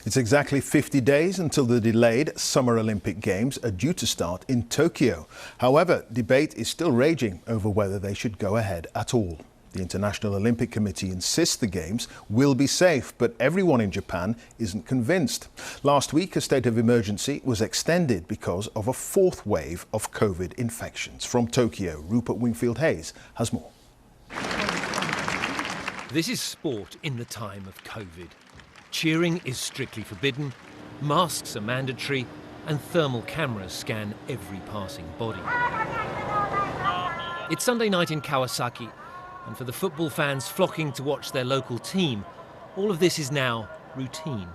It's exactly 50 days until the delayed Summer Olympic Games are due to start in Tokyo. However, debate is still raging over whether they should go ahead at all. The International Olympic Committee insists the Games will be safe, but everyone in Japan isn't convinced. Last week, a state of emergency was extended because of a fourth wave of COVID infections. From Tokyo, Rupert Wingfield-Hayes has more. This is sport in the time of COVID. Cheering is strictly forbidden, masks are mandatory, and thermal cameras scan every passing body. It's Sunday night in Kawasaki, and for the football fans flocking to watch their local team, all of this is now routine.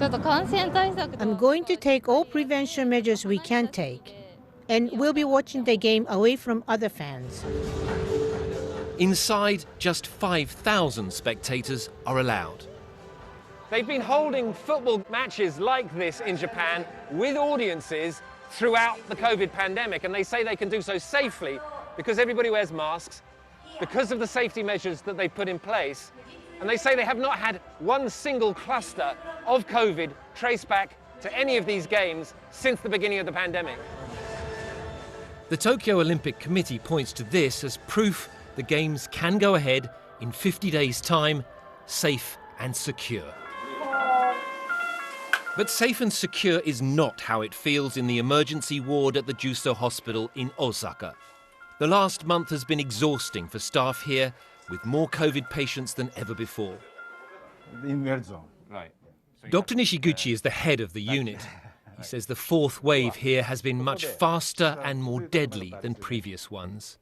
I'm going to take all prevention measures we can take, and we'll be watching the game away from other fans. Inside, just 5,000 spectators are allowed. They've been holding football matches like this in Japan with audiences throughout the COVID pandemic, and they say they can do so safely because everybody wears masks, because of the safety measures that they've put in place, and they say they have not had one single cluster of COVID traced back to any of these games since the beginning of the pandemic. The Tokyo Olympic Committee points to this as proof the Games can go ahead in 50 days' time, safe and secure. But safe and secure is not how it feels in the emergency ward at the Juso Hospital in Osaka. The last month has been exhausting for staff here, with more COVID patients than ever before. Dr. Nishiguchi is the head of the unit. He says the fourth wave here has been much faster and more deadly than previous ones.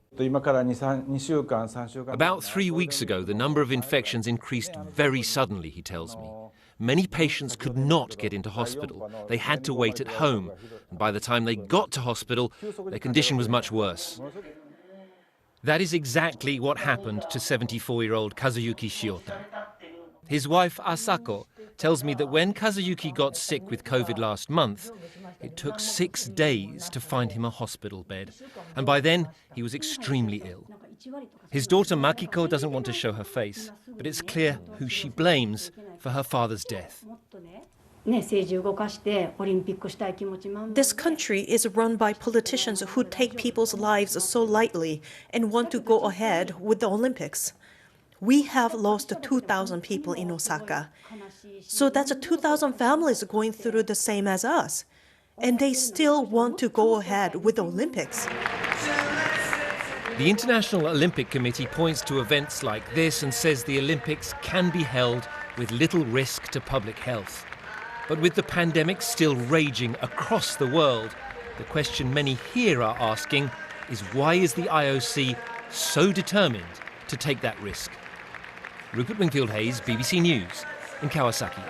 About 3 weeks ago, the number of infections increased very suddenly, he tells me. Many patients could not get into hospital. They had to wait at home. And by the time they got to hospital, their condition was much worse. That is exactly what happened to 74-year-old Kazuyuki Shiota. His wife, Asako, tells me that when Kazuyuki got sick with COVID last month, it took 6 days to find him a hospital bed. And by then, he was extremely ill. His daughter Makiko doesn't want to show her face, but it's clear who she blames for her father's death. This country is run by politicians who take people's lives so lightly and want to go ahead with the Olympics. We have lost 2,000 people in Osaka. So that's 2,000 families going through the same as us. And they still want to go ahead with the Olympics. The International Olympic Committee points to events like this and says the Olympics can be held with little risk to public health. But with the pandemic still raging across the world, the question many here are asking is why is the IOC so determined to take that risk? Rupert Wingfield-Hayes, BBC News in Kawasaki.